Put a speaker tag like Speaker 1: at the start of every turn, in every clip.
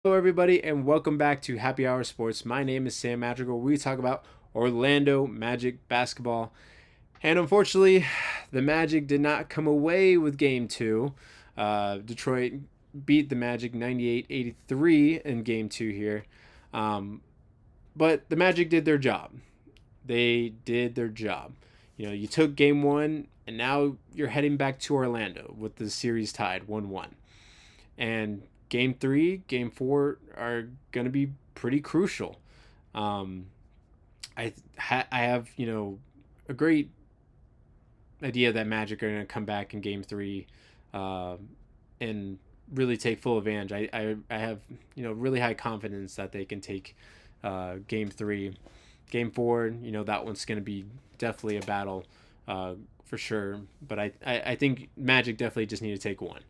Speaker 1: Hello, everybody, and welcome back to Happy Hour Sports. My name is Sam Madrigal. We talk about Orlando Magic basketball. And unfortunately, the Magic did not come away with game two. Detroit beat the Magic 98-83 in game two here. Um, but the Magic did their job. They did their job. You took game one, and now you're heading back to Orlando with the series tied 1-1. And game three, game four are going to be pretty crucial. Um, I have a great idea that Magic are going to come back in game three, uh, and really take full advantage. I have really high confidence that they can take game three. Game four, that one's going to be definitely a battle, for sure. But I think Magic definitely just need to take one.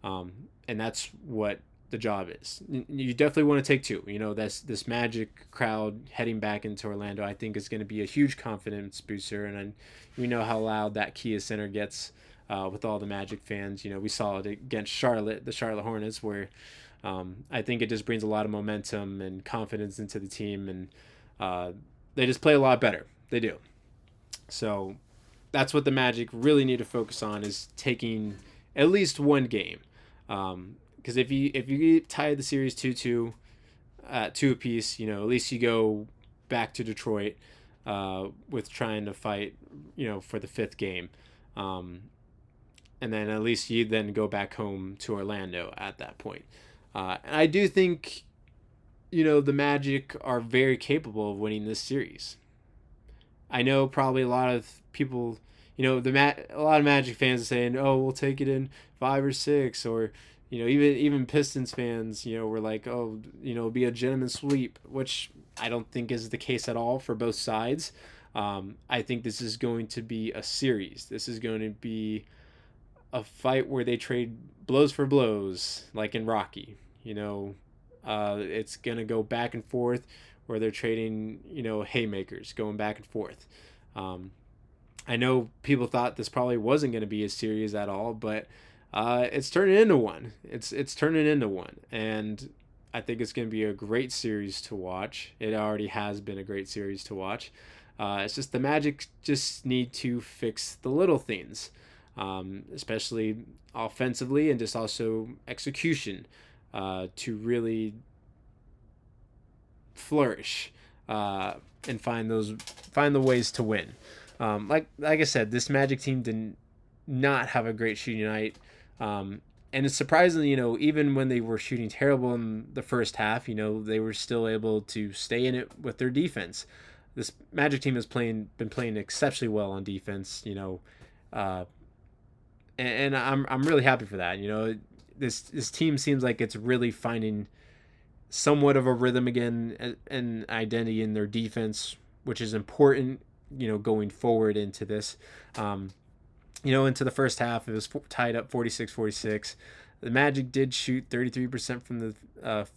Speaker 1: And that's what the job is. You definitely want to take two. This Magic crowd heading back into Orlando, I think, is going to be a huge confidence booster. And we know how loud that Kia Center gets with all the Magic fans. We saw it against Charlotte, the Charlotte Hornets, where I think it just brings a lot of momentum and confidence into the team, and they just play a lot better. They do. So that's what the Magic really need to focus on, is taking at least one game. Because if you tie the series 2-2, two apiece, at least you go back to Detroit with trying to fight, for the fifth game. Um, and then at least you then go back home to Orlando at that point. And I do think, the Magic are very capable of winning this series. I know probably a lot of people, a lot of Magic fans are saying, "Oh, we'll take it in five or six," or even Pistons fans, were like, "Oh, be a gentleman sweep," which I don't think is the case at all for both sides. I think this is going to be a series. This is going to be a fight where they trade blows for blows, like in Rocky. It's gonna go back and forth, where they're trading, haymakers, going back and forth. Um, I know people thought this probably wasn't going to be a series at all, but it's turning into one. It's turning into one, and I think it's going to be a great series to watch. It already has been a great series to watch. It's just the Magic just need to fix the little things, especially offensively and just also execution, to really flourish, and find the ways to win. Like I said, this Magic team did not have a great shooting night, and it's surprising. Even when they were shooting terrible in the first half, they were still able to stay in it with their defense. This Magic team has been playing exceptionally well on defense. Uh, and I'm really happy for that. This team seems like it's really finding somewhat of a rhythm again and identity in their defense, which is important, going forward into this. Into the first half, it was tied up 46-46. The Magic did shoot 33% from the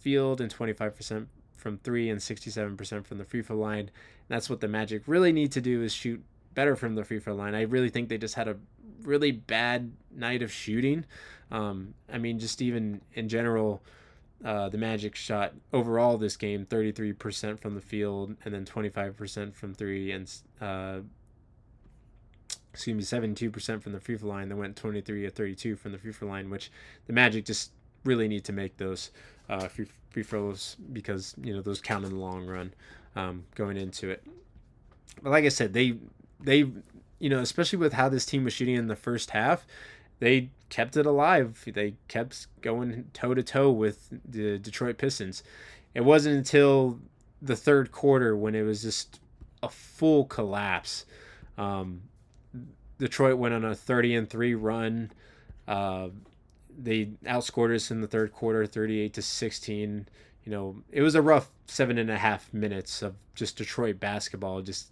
Speaker 1: field and 25% from three and 67% from the free throw line. And that's what the Magic really need to do, is shoot better from the free throw line. I really think they just had a really bad night of shooting. Just even in general, the Magic shot overall this game 33% from the field, and then 25% from three, and 72% from the free throw line. They went 23 or 32 from the free throw line, which the Magic just really need to make those free throws, because those count in the long run, going into it. But like I said, they especially with how this team was shooting in the first half, they kept it alive. They kept going toe to toe with the Detroit Pistons. It wasn't until the third quarter, when it was just a full collapse. Um, Detroit went on a 30-3 run. Uh, they outscored us in the third quarter, 38-16. It was a rough 7.5 minutes of just Detroit basketball, just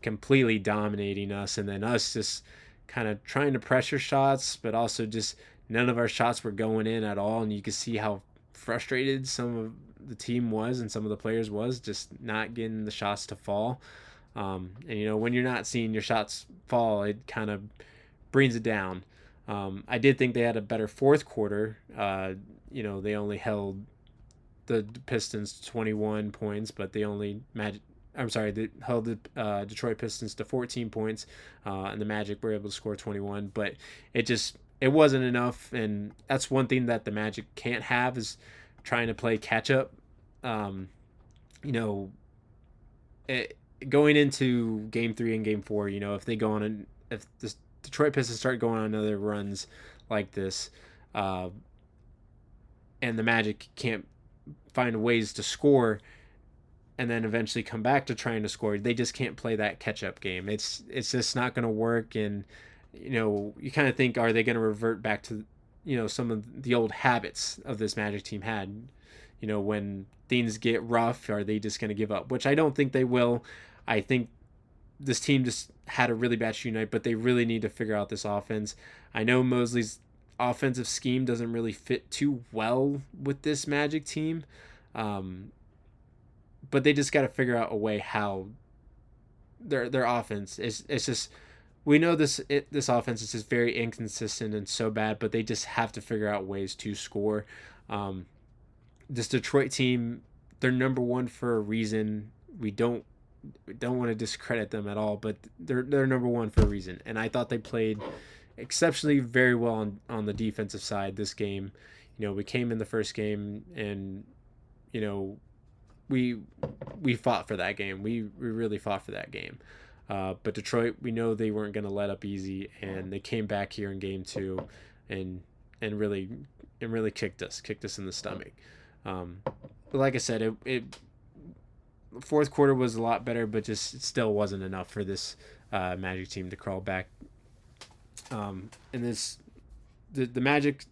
Speaker 1: completely dominating us, and then us just kind of trying to pressure shots, but also just none of our shots were going in at all. And you could see how frustrated some of the team was, and some of the players was, just not getting the shots to fall. And when you're not seeing your shots fall, it kind of brings it down. I did think they had a better fourth quarter. They only held the Pistons to 21 points, but they only they held the Detroit Pistons to 14 points, and the Magic were able to score 21. But it wasn't enough, and that's one thing that the Magic can't have is trying to play catch up. Um, you know, going into Game 3 and Game 4, if they go on and if the Detroit Pistons start going on another runs like this, uh, and the Magic can't find ways to score and then eventually come back to trying to score. They just can't play that catch up game. It's just not going to work. And you kind of think, are they going to revert back to some of the old habits of this Magic team had? When things get rough, are they just going to give up? Which I don't think they will. I think this team just had a really bad shooting night, but they really need to figure out this offense. I know Mosley's offensive scheme doesn't really fit too well with this Magic team. But they just got to figure out a way how their offense is. It's just, we know this offense is just very inconsistent and so bad, but they just have to figure out ways to score. This Detroit team, they're number one for a reason. We don't want to discredit them at all, but they're number one for a reason. And I thought they played exceptionally very well on the defensive side this game. We came in the first game and we fought for that game. We really fought for that game. But Detroit, we know they weren't going to let up easy, and they came back here in Game 2 and really kicked us in the stomach. But like I said, it fourth quarter was a lot better, but just it still wasn't enough for this Magic team to crawl back. And the Magic,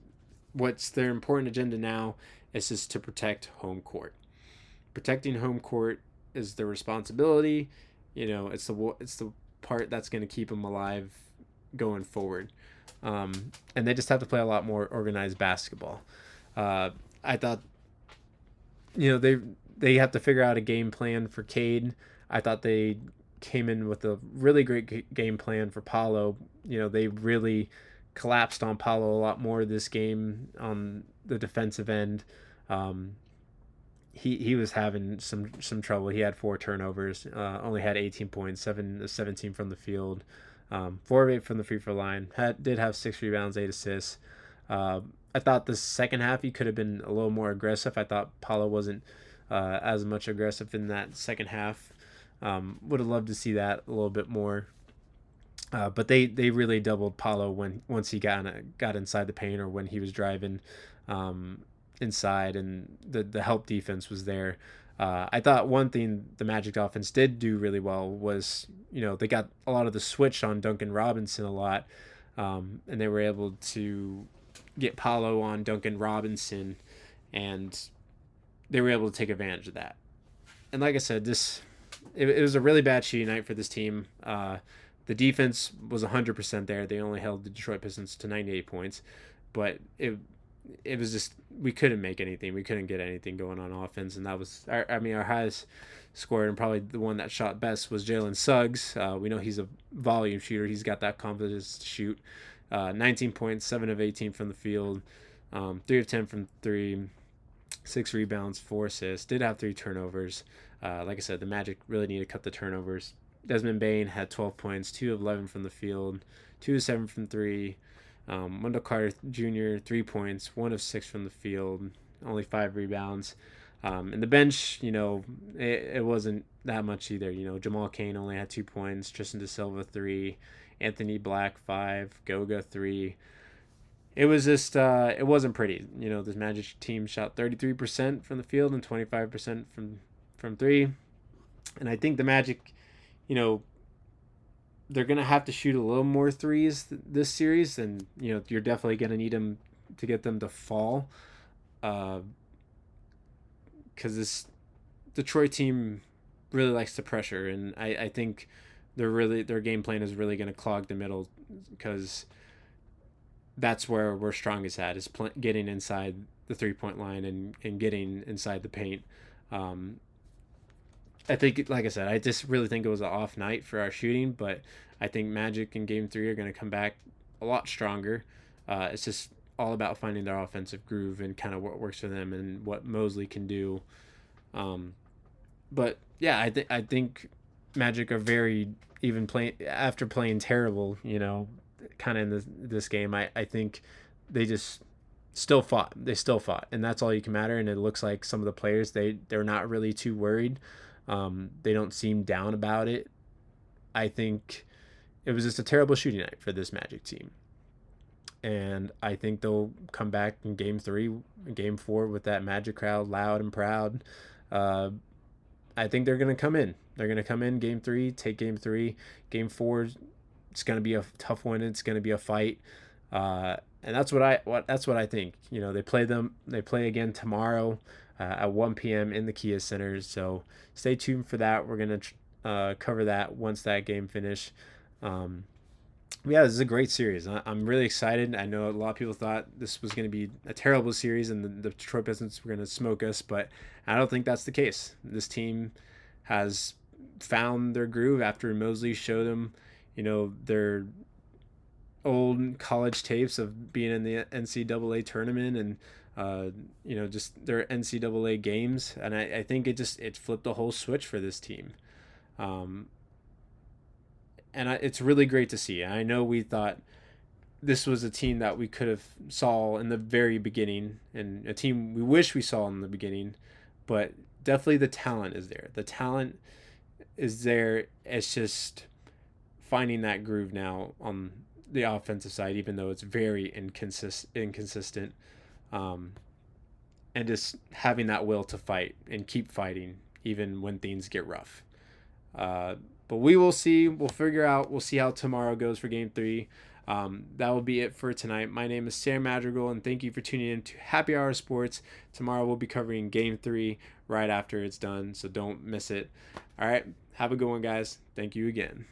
Speaker 1: what's their important agenda now is just to protect home court. Protecting home court is their responsibility. It's the part that's going to keep them alive going forward. And they just have to play a lot more organized basketball. I thought, they have to figure out a game plan for Cade. I thought they came in with a really great game plan for Paolo. They really collapsed on Paolo a lot more this game on the defensive end. He was having some trouble. He had 4 turnovers, only had 18 points, 17 from the field, 4 of 8 from the free throw line. Did have 6 rebounds, 8 assists. I thought the second half he could have been a little more aggressive. I thought Paolo wasn't as much aggressive in that second half. Would have loved to see that a little bit more. But they really doubled Paolo once he got inside the paint or when he was driving inside, and the help defense was there. I thought one thing the Magic offense did do really well was, they got a lot of the switch on Duncan Robinson a lot, and they were able to get Paolo on Duncan Robinson, and they were able to take advantage of that. And like I said, it was a really bad shooting night for this team. The defense was 100% there. They only held the Detroit Pistons to 98 points, but it was just, we couldn't make anything. We couldn't get anything going on offense, and that was our highest scorer, and probably the one that shot best was Jalen Suggs. We know he's a volume shooter. He's got that confidence to shoot. 19 points, 7 of 18 from the field, 3 of 10 from 3, 6 rebounds, 4 assists. Did have 3 turnovers. Like I said, the Magic really need to cut the turnovers. Desmond Bane had 12 points, 2 of 11 from the field, 2 of 7 from 3. Wendell Carter Jr., 3 points, 1 of 6 from the field, only 5 rebounds. And the bench, it wasn't that much either. Jamal Cain only had 2 points, Tristan DeSilva 3, Anthony Black 5, Goga 3. It was just, it wasn't pretty. This Magic team shot 33% from the field and 25% from 3. And I think the Magic, they're going to have to shoot a little more threes this series, and you're definitely going to need them to get them to fall, because this Detroit team really likes to pressure, and I think their game plan is really going to clog the middle, because that's where we're strongest at, is getting inside the 3-point line and getting inside the paint. I think, like I said, I just really think it was an off night for our shooting, but I think Magic in Game 3 are going to come back a lot stronger. It's just all about finding their offensive groove and kind of what works for them and what Mosley can do. But yeah, I think Magic are very even playing after playing terrible, kind of in this game. I think they just still fought. They still fought, and that's all you can matter. And it looks like some of the players they're not really too worried. They don't seem down about it. I think it was just a terrible shooting night for this Magic team. And I think they'll come back in game 3, game 4 with that Magic crowd loud and proud. Uh, I think they're going to come in. They're going to come in game 3, take game 3. Game 4, it's going to be a tough one. It's going to be a fight. And that's what I think. They play again tomorrow at 1 p.m. in the Kia Center. So stay tuned for that. We're going to cover that once that game finish. Yeah, this is a great series. I'm really excited. I know a lot of people thought this was going to be a terrible series and the Detroit Pistons were going to smoke us, but I don't think that's the case. This team has found their groove after Mosley showed them, their old college tapes of being in the NCAA tournament and, just their NCAA games. And I think it flipped a whole switch for this team. And it's really great to see. I know we thought this was a team that we could have saw in the very beginning, and a team we wish we saw in the beginning, but definitely the talent is there. The talent is there. It's just finding that groove now on the offensive side, even though it's very inconsistent, and just having that will to fight and keep fighting even when things get rough. But we will see. We'll figure out. We'll see how tomorrow goes for game 3. That will be it for tonight. My name is Sam Madrigal, and thank you for tuning in to Happy Hour Sports. Tomorrow we'll be covering game 3 right after it's done, so don't miss it. All right. Have a good one, guys. Thank you again.